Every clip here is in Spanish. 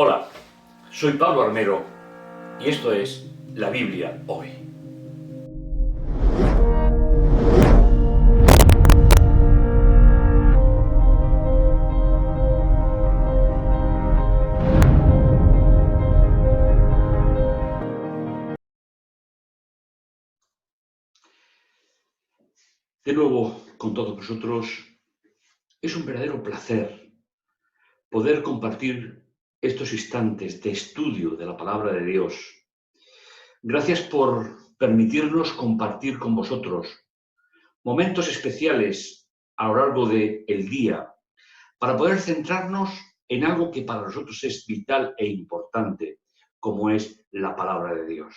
Hola, soy Pablo Armero y esto es la Biblia hoy. De nuevo con todos vosotros, es un verdadero placer poder compartir estos instantes de estudio de la palabra de Dios. Gracias por permitirnos compartir con vosotros momentos especiales a lo largo del día para poder centrarnos en algo que para nosotros es vital e importante, como es la palabra de Dios.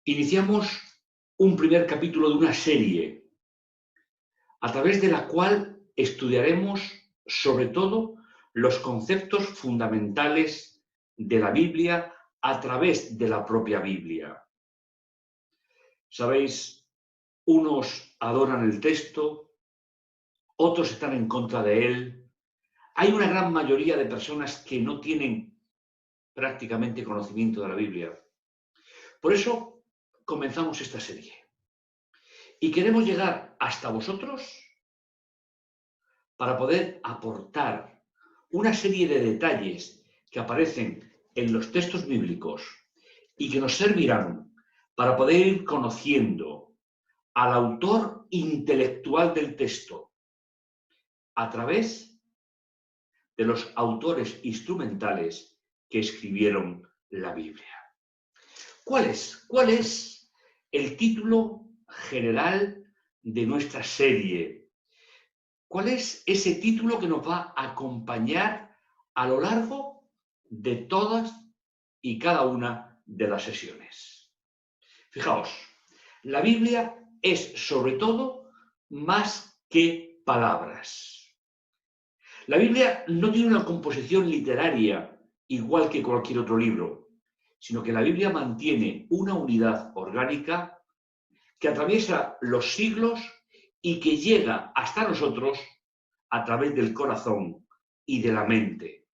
Iniciamos un primer capítulo de una serie a través de la cual estudiaremos sobre todo los conceptos fundamentales de la Biblia a través de la propia Biblia. Sabéis, unos adoran el texto, otros están en contra de él. Hay una gran mayoría de personas que no tienen prácticamente conocimiento de la Biblia. Por eso comenzamos esta serie. Y queremos llegar hasta vosotros para poder aportar una serie de detalles que aparecen en los textos bíblicos y que nos servirán para poder ir conociendo al autor intelectual del texto a través de los autores instrumentales que escribieron la Biblia. ¿Cuál es el título general de nuestra serie? ¿Cuál es ese título que nos va a acompañar a lo largo de todas y cada una de las sesiones? Fijaos, la Biblia es sobre todo más que palabras. La Biblia no tiene una composición literaria igual que cualquier otro libro, sino que la Biblia mantiene una unidad orgánica que atraviesa los siglos y que llega hasta nosotros a través del corazón y de la mente.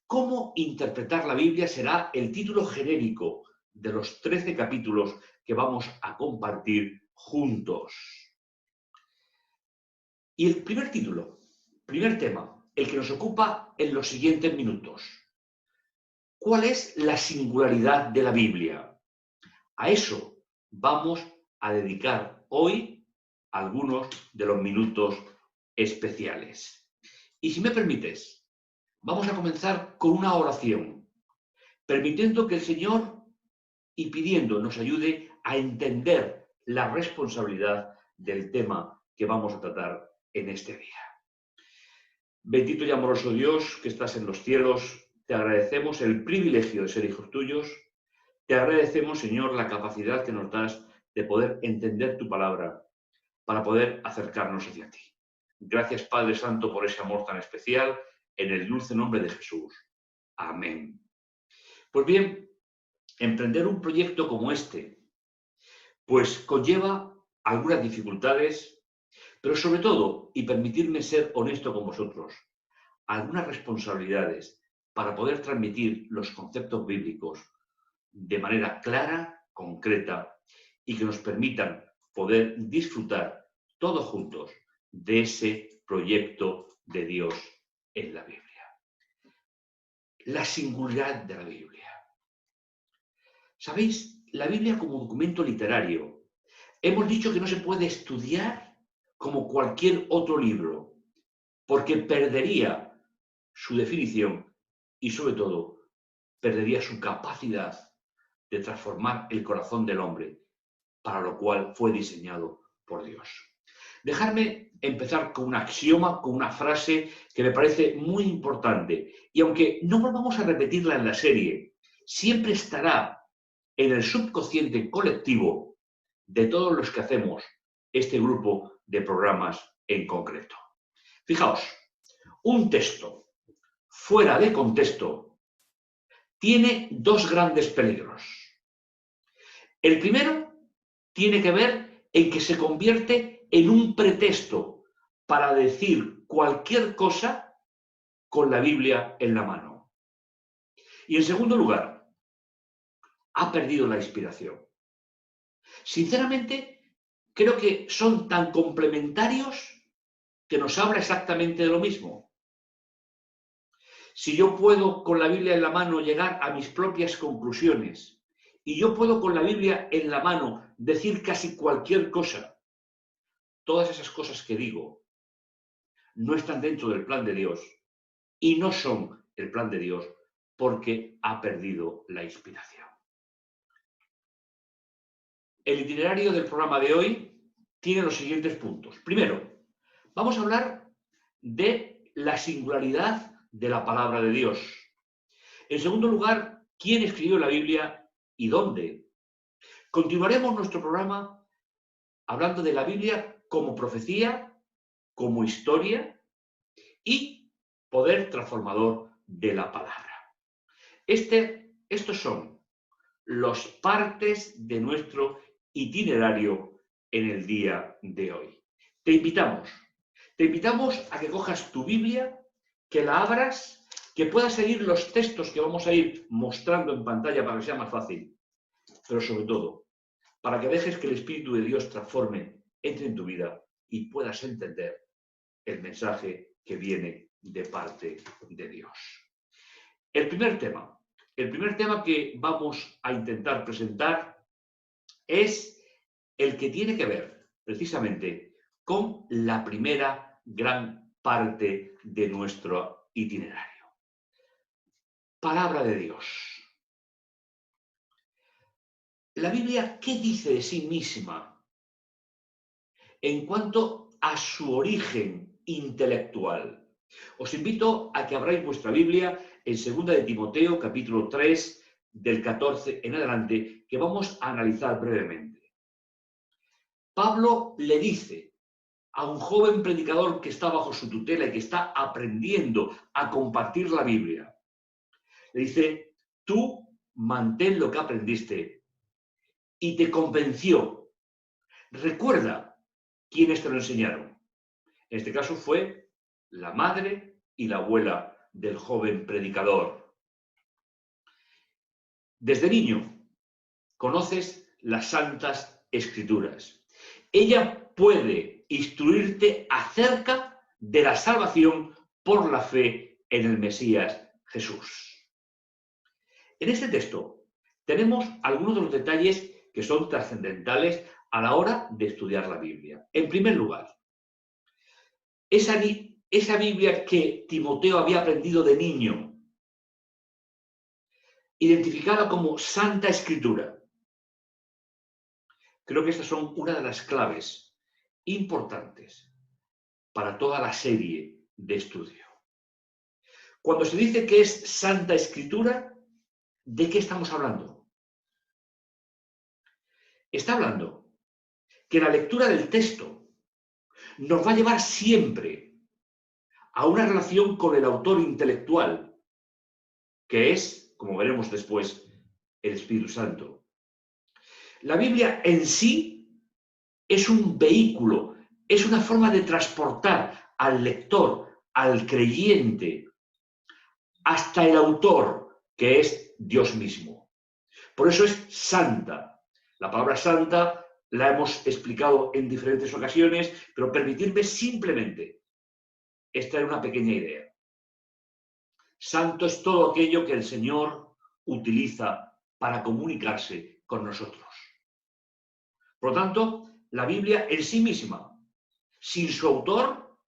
¿Cómo interpretar la Biblia? Será el título genérico de los 13 capítulos que vamos a compartir juntos. Y el primer tema, el que nos ocupa en los siguientes minutos. ¿Cuál es la singularidad de la Biblia? A eso vamos a dedicar hoy algunos de los minutos especiales. Y si me permites, vamos a comenzar con una oración, permitiendo que el Señor y pidiendo nos ayude a entender la responsabilidad del tema que vamos a tratar en este día. Bendito y amoroso Dios que estás en los cielos, te agradecemos el privilegio de ser hijos tuyos, te agradecemos, Señor, la capacidad que nos das de poder entender tu palabra para poder acercarnos hacia ti. Gracias, Padre Santo, por ese amor tan especial, en el dulce nombre de Jesús. Amén. Pues bien, emprender un proyecto como este, pues conlleva algunas dificultades, pero sobre todo, y permitirme ser honesto con vosotros, algunas responsabilidades para poder transmitir los conceptos bíblicos de manera clara, concreta, y que nos permitan poder disfrutar todos juntos de ese proyecto de Dios en la Biblia. La singularidad de la Biblia. ¿Sabéis? La Biblia como documento literario. Hemos dicho que no se puede estudiar como cualquier otro libro, porque perdería su definición y, sobre todo, perdería su capacidad de transformar el corazón del hombre, para lo cual fue diseñado por Dios. Dejadme empezar con un axioma, con una frase que me parece muy importante. Y aunque no volvamos a repetirla en la serie, siempre estará en el subconsciente colectivo de todos los que hacemos este grupo de programas en concreto. Fijaos, un texto fuera de contexto tiene dos grandes peligros. El primero tiene que ver en que se convierte en un pretexto para decir cualquier cosa con la Biblia en la mano. Y en segundo lugar, ha perdido la inspiración. Sinceramente, creo que son tan complementarios que nos habla exactamente de lo mismo. Si yo puedo con la Biblia en la mano llegar a mis propias conclusiones y yo puedo con la Biblia en la mano decir casi cualquier cosa, todas esas cosas que digo no están dentro del plan de Dios y no son el plan de Dios porque ha perdido la inspiración. El itinerario del programa de hoy tiene los siguientes puntos. Primero, vamos a hablar de la singularidad de la palabra de Dios. En segundo lugar, quién escribió la Biblia y dónde. Continuaremos nuestro programa hablando de la Biblia como profecía, como historia y poder transformador de la palabra. Estos son los partes de nuestro itinerario en el día de hoy. Te invitamos a que cojas tu Biblia, que la abras, que puedas seguir los textos que vamos a ir mostrando en pantalla para que sea más fácil, pero sobre todo, para que dejes que el Espíritu de Dios transforme, entre en tu vida y puedas entender el mensaje que viene de parte de Dios. El primer tema que vamos a intentar presentar es el que tiene que ver precisamente con la primera gran parte de nuestro itinerario. Palabra de Dios. La Biblia, ¿qué dice de sí misma en cuanto a su origen intelectual? Os invito a que abráis vuestra Biblia en 2 de Timoteo, capítulo 3, del 14 en adelante, que vamos a analizar brevemente. Pablo le dice a un joven predicador que está bajo su tutela y que está aprendiendo a compartir la Biblia. Le dice, tú mantén lo que aprendiste y te convenció. Recuerda quiénes te lo enseñaron. En este caso fue la madre y la abuela del joven predicador. Desde niño conoces las Santas Escrituras. Ella puede instruirte acerca de la salvación por la fe en el Mesías Jesús. En este texto tenemos algunos de los detalles que son trascendentales a la hora de estudiar la Biblia. En primer lugar, esa Biblia que Timoteo había aprendido de niño, identificada como Santa Escritura. Creo que estas son una de las claves importantes para toda la serie de estudio. Cuando se dice que es Santa Escritura, ¿de qué estamos hablando? Está hablando que la lectura del texto nos va a llevar siempre a una relación con el autor intelectual, que es, como veremos después, el Espíritu Santo. La Biblia en sí es un vehículo, es una forma de transportar al lector, al creyente, hasta el autor, que es Dios mismo. Por eso es santa. La palabra santa la hemos explicado en diferentes ocasiones, pero permitidme simplemente extraer una pequeña idea. Santo es todo aquello que el Señor utiliza para comunicarse con nosotros. Por lo tanto, la Biblia en sí misma, sin su autor,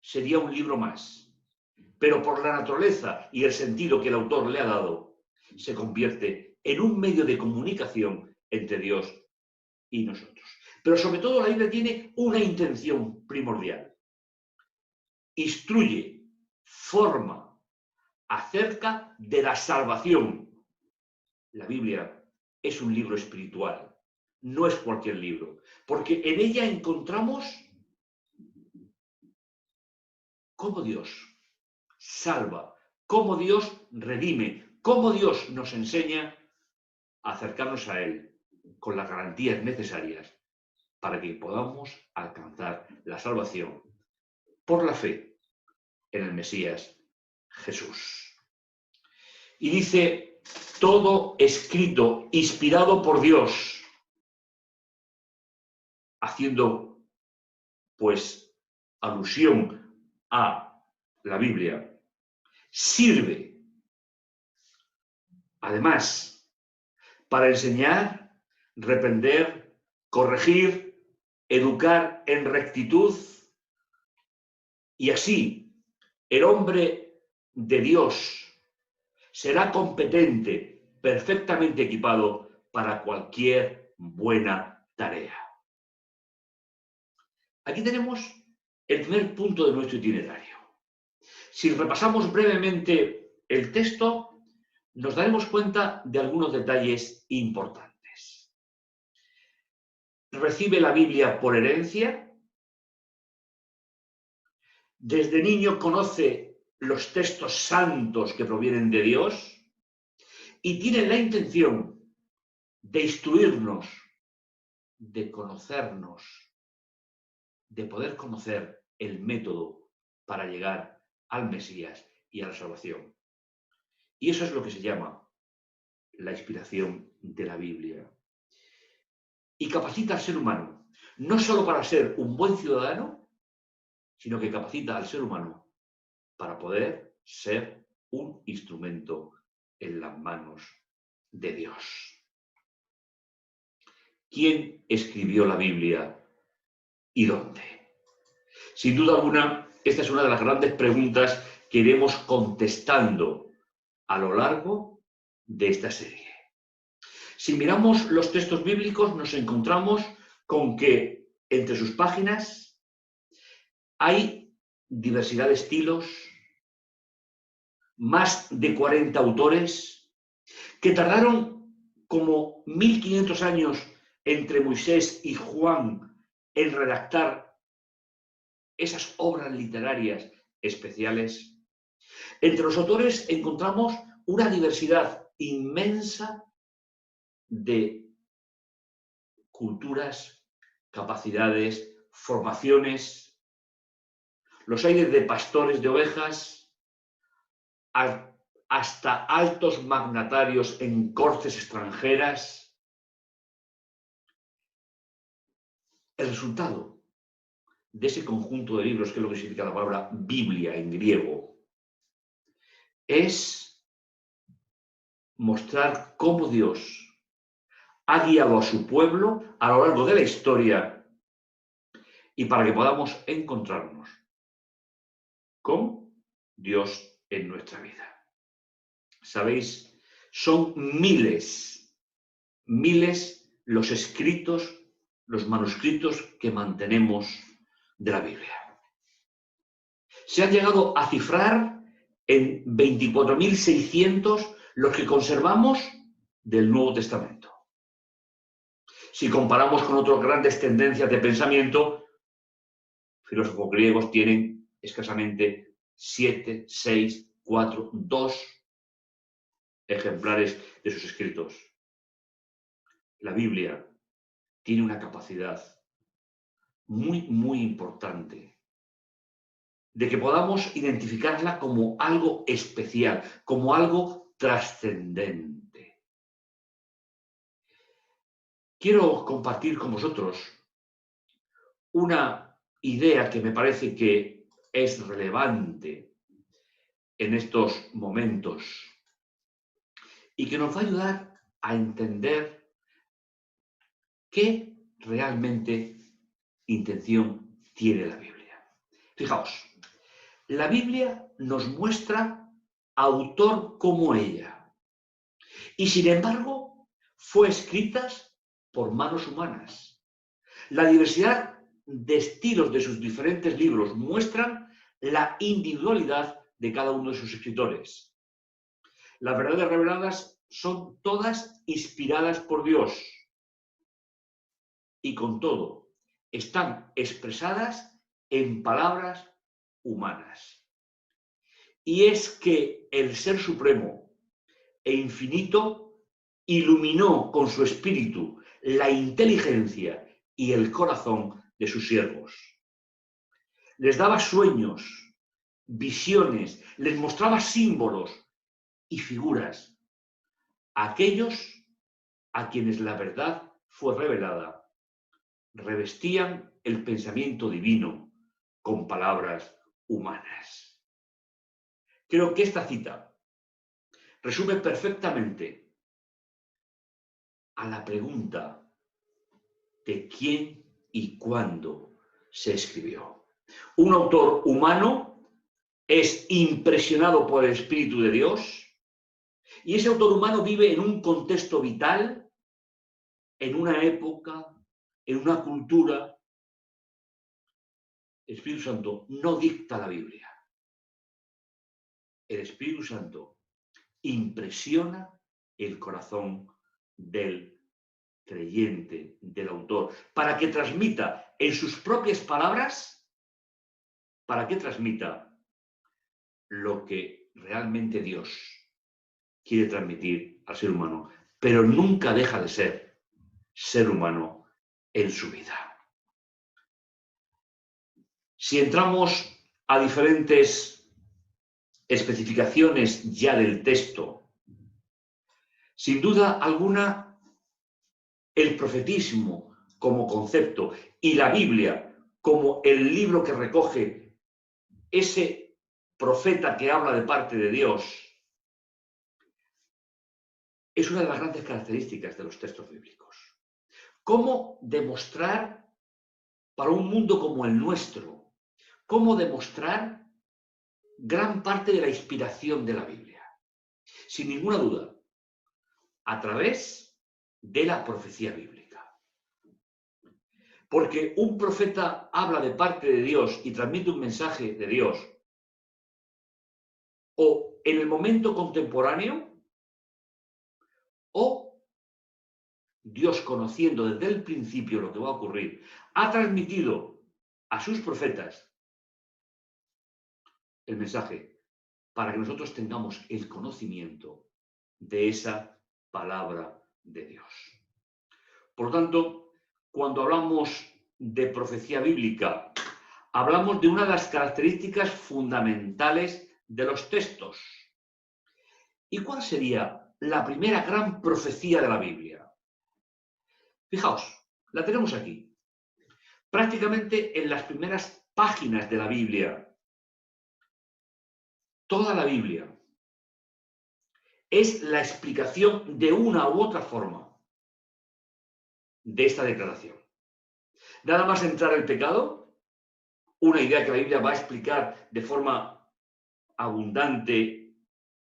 sería un libro más. Pero por la naturaleza y el sentido que el autor le ha dado, se convierte en un medio de comunicación entre Dios y nosotros. Pero sobre todo la Biblia tiene una intención primordial. Instruye, forma acerca de la salvación. La Biblia es un libro espiritual, no es cualquier libro, porque en ella encontramos cómo Dios salva, cómo Dios redime, cómo Dios nos enseña a acercarnos a Él con las garantías necesarias para que podamos alcanzar la salvación por la fe en el Mesías Jesús. Y dice, todo escrito, inspirado por Dios, haciendo pues alusión a la Biblia, sirve además para enseñar, reprender, corregir, educar en rectitud, y así el hombre de Dios será competente, perfectamente equipado para cualquier buena tarea. Aquí tenemos el primer punto de nuestro itinerario. Si repasamos brevemente el texto, nos daremos cuenta de algunos detalles importantes. Recibe la Biblia por herencia. Desde niño conoce los textos santos que provienen de Dios y tiene la intención de instruirnos, de conocernos, de poder conocer el método para llegar al Mesías y a la salvación. Y eso es lo que se llama la inspiración de la Biblia. Y capacita al ser humano, no solo para ser un buen ciudadano, sino que capacita al ser humano para poder ser un instrumento en las manos de Dios. ¿Quién escribió la Biblia y dónde? Sin duda alguna, esta es una de las grandes preguntas que iremos contestando a lo largo de esta serie. Si miramos los textos bíblicos, nos encontramos con que entre sus páginas hay diversidad de estilos, más de 40 autores, que tardaron como 1500 años entre Moisés y Juan en redactar esas obras literarias especiales. Entre los autores encontramos una diversidad inmensa de culturas, capacidades, formaciones. Los hay desde pastores de ovejas hasta altos magnatarios en cortes extranjeras. El resultado de ese conjunto de libros, que es lo que significa la palabra Biblia en griego, es mostrar cómo Dios ha guiado a su pueblo a lo largo de la historia y para que podamos encontrarnos con Dios en nuestra vida. ¿Sabéis? Son miles los escritos, los manuscritos que mantenemos de la Biblia. Se han llegado a cifrar en 24.600 los que conservamos del Nuevo Testamento. Si comparamos con otras grandes tendencias de pensamiento, filósofos griegos tienen escasamente 7, 6, 4, 2 ejemplares de sus escritos. La Biblia tiene una capacidad muy importante de que podamos identificarla como algo especial, como algo trascendente. Quiero compartir con vosotros una idea que me parece que es relevante en estos momentos y que nos va a ayudar a entender qué realmente intención tiene la Biblia. Fijaos, la Biblia nos muestra autor como ella y sin embargo fue escrita por manos humanas. La diversidad de estilos de sus diferentes libros muestran la individualidad de cada uno de sus escritores. Las verdades reveladas son todas inspiradas por Dios y con todo están expresadas en palabras humanas. Y es que el Ser Supremo e Infinito iluminó con su espíritu la inteligencia y el corazón de sus siervos. Les daba sueños visiones, les mostraba símbolos y figuras a aquellos a quienes la verdad fue revelada. Revestían el pensamiento divino con palabras humanas. Creo que esta cita resume perfectamente a la pregunta de quién y cuándo se escribió. Un autor humano es impresionado por el Espíritu de Dios y ese autor humano vive en un contexto vital, en una época, en una cultura. El Espíritu Santo no dicta la Biblia. El Espíritu Santo impresiona el corazón del creyente, del autor, para que transmita en sus propias palabras, para que transmita lo que realmente Dios quiere transmitir al ser humano, pero nunca deja de ser humano en su vida. Si entramos a diferentes especificaciones ya del texto, sin duda alguna, el profetismo como concepto y la Biblia como el libro que recoge ese profeta que habla de parte de Dios, es una de las grandes características de los textos bíblicos. ¿Cómo demostrar para un mundo como el nuestro? ¿Cómo demostrar gran parte de la inspiración de la Biblia? Sin ninguna duda, a través de la profecía bíblica. Porque un profeta habla de parte de Dios y transmite un mensaje de Dios, o en el momento contemporáneo, o Dios, conociendo desde el principio lo que va a ocurrir, ha transmitido a sus profetas el mensaje para que nosotros tengamos el conocimiento de esa palabra de Dios. Por lo tanto, cuando hablamos de profecía bíblica, hablamos de una de las características fundamentales de los textos. ¿Y cuál sería la primera gran profecía de la Biblia? Fijaos, la tenemos aquí. Prácticamente en las primeras páginas de la Biblia. Toda la Biblia es la explicación de una u otra forma de esta declaración. Nada más entrar el pecado, una idea que la Biblia va a explicar de forma abundante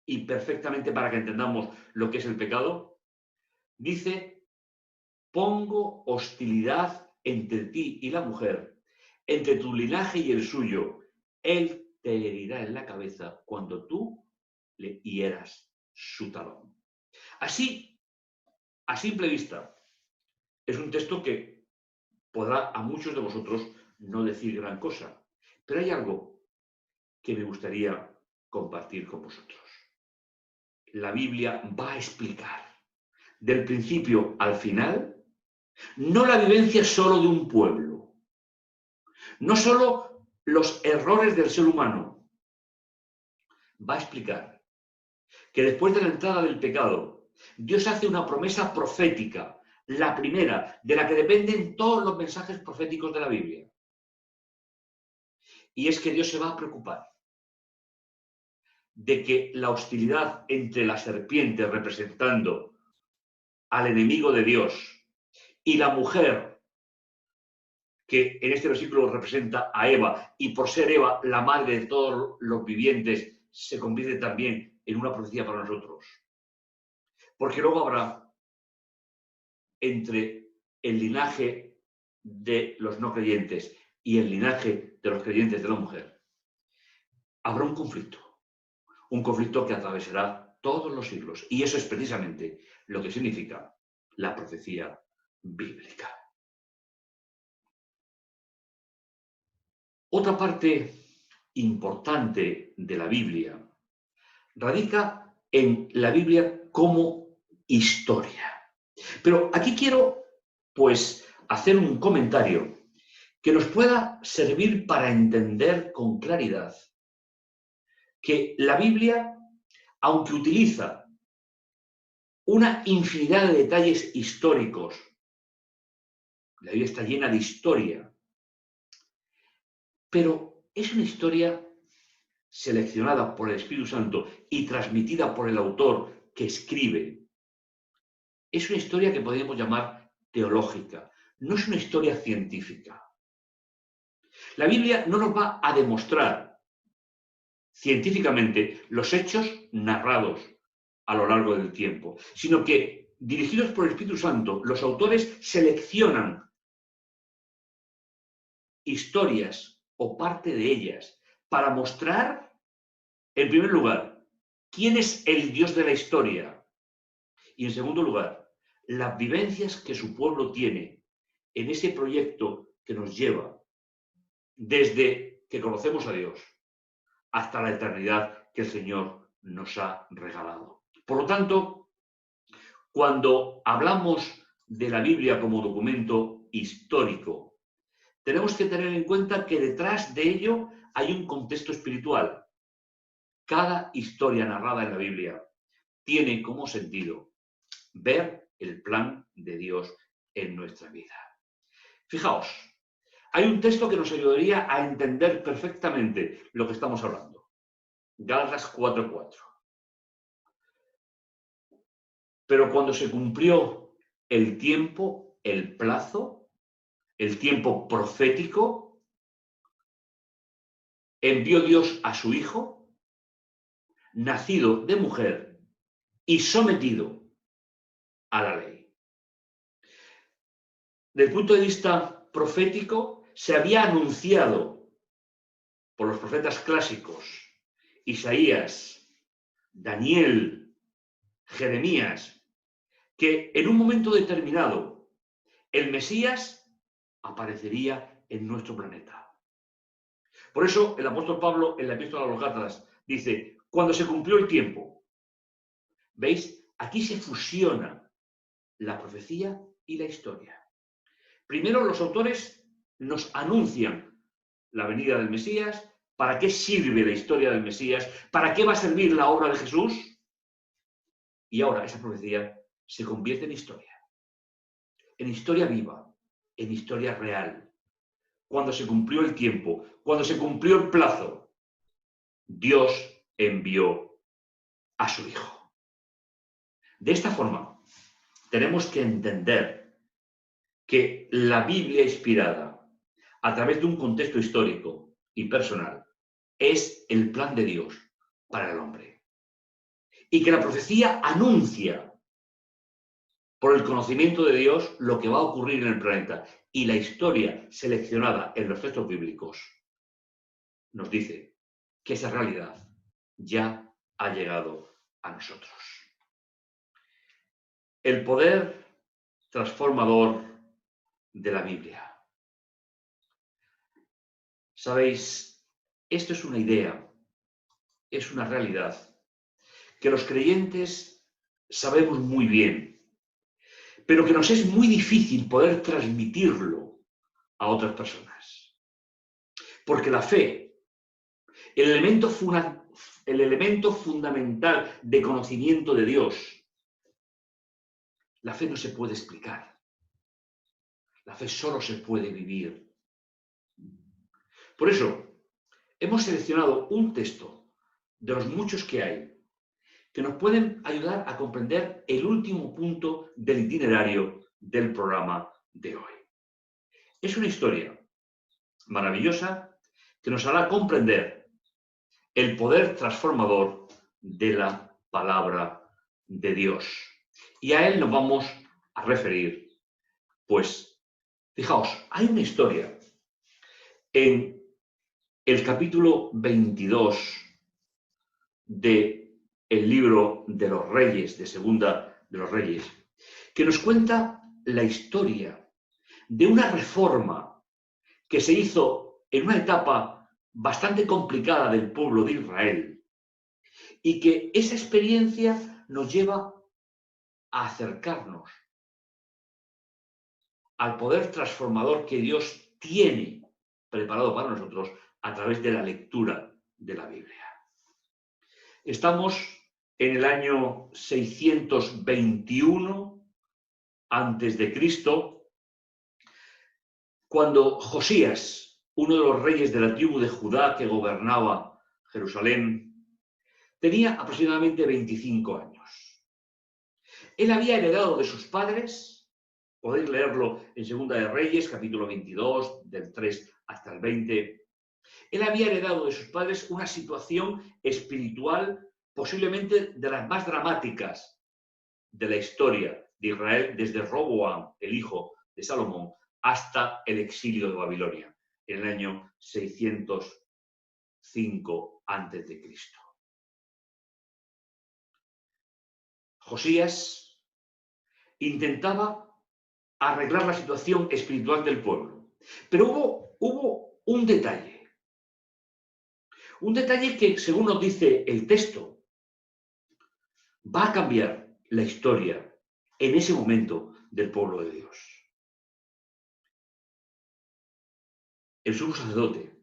y perfectamente para que entendamos lo que es el pecado, dice: pongo hostilidad entre ti y la mujer, entre tu linaje y el suyo. Él te herirá en la cabeza cuando tú le hieras su talón. Así, a simple vista, es un texto que podrá a muchos de vosotros no decir gran cosa, pero hay algo que me gustaría compartir con vosotros. La Biblia va a explicar del principio al final no la vivencia solo de un pueblo, no solo los errores del ser humano. Va a explicar que después de la entrada del pecado, Dios hace una promesa profética, la primera, de la que dependen todos los mensajes proféticos de la Biblia. Y es que Dios se va a preocupar de que la hostilidad entre la serpiente, representando al enemigo de Dios, y la mujer, que en este versículo representa a Eva, y por ser Eva la madre de todos los vivientes, se convierte también en una profecía para nosotros. Porque luego habrá entre el linaje de los no creyentes y el linaje de los creyentes de la mujer, habrá un conflicto que atravesará todos los siglos. Y eso es precisamente lo que significa la profecía bíblica. Otra parte importante de la Biblia radica en la Biblia como historia. Pero aquí quiero, pues, hacer un comentario que nos pueda servir para entender con claridad que la Biblia, aunque utiliza una infinidad de detalles históricos, la Biblia está llena de historia, pero es una historia seleccionada por el Espíritu Santo y transmitida por el autor que escribe. Es una historia que podríamos llamar teológica, no es una historia científica. La Biblia no nos va a demostrar científicamente los hechos narrados a lo largo del tiempo, sino que, dirigidos por el Espíritu Santo, los autores seleccionan historias o parte de ellas para mostrar, en primer lugar, quién es el Dios de la historia y, en segundo lugar, las vivencias que su pueblo tiene en ese proyecto que nos lleva desde que conocemos a Dios hasta la eternidad que el Señor nos ha regalado. Por lo tanto, cuando hablamos de la Biblia como documento histórico, tenemos que tener en cuenta que detrás de ello hay un contexto espiritual. Cada historia narrada en la Biblia tiene como sentido ver el plan de Dios en nuestra vida. Fijaos, hay un texto que nos ayudaría a entender perfectamente lo que estamos hablando. Gálatas 4:4. Pero cuando se cumplió el tiempo, el plazo, el tiempo profético, envió Dios a su Hijo, nacido de mujer y sometido a la ley. Desde el punto de vista profético, se había anunciado por los profetas clásicos, Isaías, Daniel, Jeremías, que en un momento determinado el Mesías aparecería en nuestro planeta. Por eso el apóstol Pablo en la epístola a los Gálatas dice, cuando se cumplió el tiempo, ¿veis? Aquí se fusiona la profecía y la historia. Primero los autores nos anuncian la venida del Mesías, para qué sirve la historia del Mesías, para qué va a servir la obra de Jesús, y ahora esa profecía se convierte en historia viva, en historia real. Cuando se cumplió el tiempo, cuando se cumplió el plazo, Dios envió a su Hijo. De esta forma, tenemos que entender que la Biblia inspirada, a través de un contexto histórico y personal, es el plan de Dios para el hombre. Y que la profecía anuncia por el conocimiento de Dios lo que va a ocurrir en el planeta. Y la historia seleccionada en los textos bíblicos nos dice que esa realidad ya ha llegado a nosotros. El poder transformador de la Biblia. Sabéis, esto es una idea, es una realidad que los creyentes sabemos muy bien, pero que nos es muy difícil poder transmitirlo a otras personas. Porque la fe, el elemento fundamental de conocimiento de Dios, la fe no se puede explicar. La fe solo se puede vivir. Por eso, hemos seleccionado un texto de los muchos que hay que nos pueden ayudar a comprender el último punto del itinerario del programa de hoy. Es una historia maravillosa que nos hará comprender el poder transformador de la palabra de Dios. Y a él nos vamos a referir, pues, fijaos, hay una historia en el capítulo 22 del libro de los Reyes, de Segunda de los Reyes, que nos cuenta la historia de una reforma que se hizo en una etapa bastante complicada del pueblo de Israel y que esa experiencia nos lleva a acercarnos al poder transformador que Dios tiene preparado para nosotros a través de la lectura de la Biblia. Estamos en el año 621 antes de Cristo, cuando Josías, uno de los reyes de la tribu de Judá que gobernaba Jerusalén, tenía aproximadamente 25 años. Él había heredado de sus padres, podéis leerlo en Segunda de Reyes, capítulo 22, del 3 hasta el 20. Él había heredado de sus padres una situación espiritual posiblemente de las más dramáticas de la historia de Israel, desde Roboam, el hijo de Salomón, hasta el exilio de Babilonia, en el año 605 a.C. Josías intentaba arreglar la situación espiritual del pueblo, pero hubo un detalle que, según nos dice el texto, va a cambiar la historia en ese momento del pueblo de Dios. El sumo sacerdote,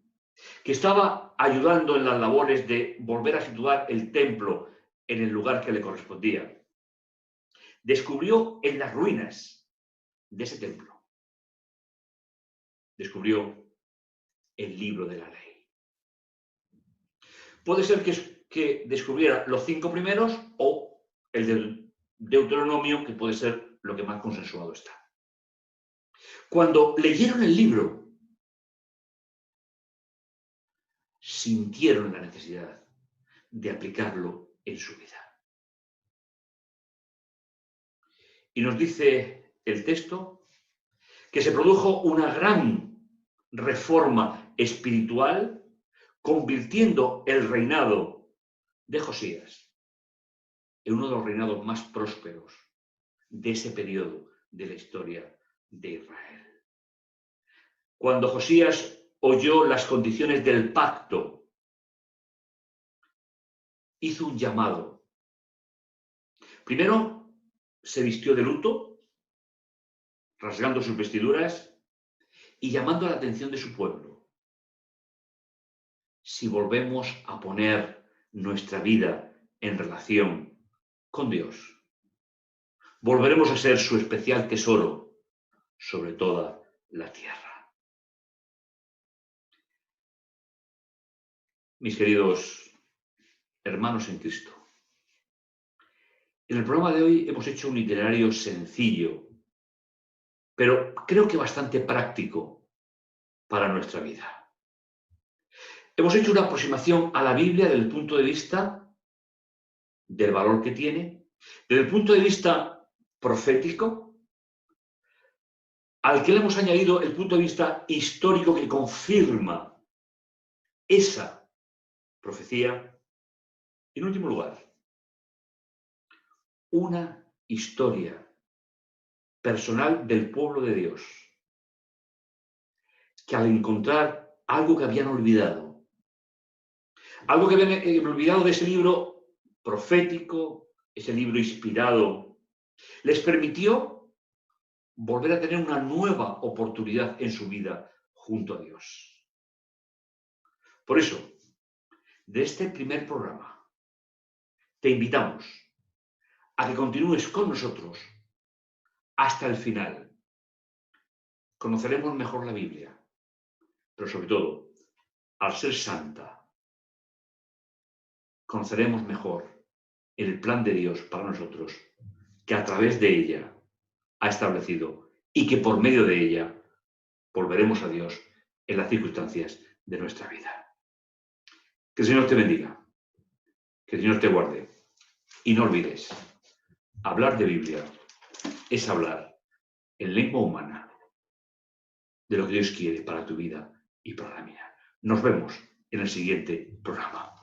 que estaba ayudando en las labores de volver a situar el templo en el lugar que le correspondía, descubrió en las ruinas de ese templo, descubrió el libro de la ley. Puede ser que descubriera los 5 primeros o el del Deuteronomio, que puede ser lo que más consensuado está. Cuando leyeron el libro, sintieron la necesidad de aplicarlo en su vida. Y nos dice el texto que se produjo una gran reforma espiritual, convirtiendo el reinado de Josías en uno de los reinados más prósperos de ese periodo de la historia de Israel. Cuando Josías oyó las condiciones del pacto, hizo un llamado. Primero, se vistió de luto, rasgando sus vestiduras y llamando la atención de su pueblo. Si volvemos a poner nuestra vida en relación con Dios, volveremos a ser su especial tesoro sobre toda la tierra. Mis queridos hermanos en Cristo, en el programa de hoy hemos hecho un itinerario sencillo, pero creo que bastante práctico para nuestra vida. Hemos hecho una aproximación a la Biblia desde el punto de vista del valor que tiene, desde el punto de vista profético, al que le hemos añadido el punto de vista histórico que confirma esa profecía. Y en último lugar, una historia personal del pueblo de Dios, que al encontrar algo que habían olvidado, algo que habían olvidado de ese libro profético, ese libro inspirado, les permitió volver a tener una nueva oportunidad en su vida junto a Dios. Por eso, de este primer programa, te invitamos a que continúes con nosotros hasta el final. Conoceremos mejor la Biblia, pero sobre todo, al ser santa, conoceremos mejor el plan de Dios para nosotros, que a través de ella ha establecido y que por medio de ella volveremos a Dios en las circunstancias de nuestra vida. Que el Señor te bendiga, que el Señor te guarde. Y no olvides, hablar de Biblia es hablar en lengua humana de lo que Dios quiere para tu vida y para la mía. Nos vemos en el siguiente programa.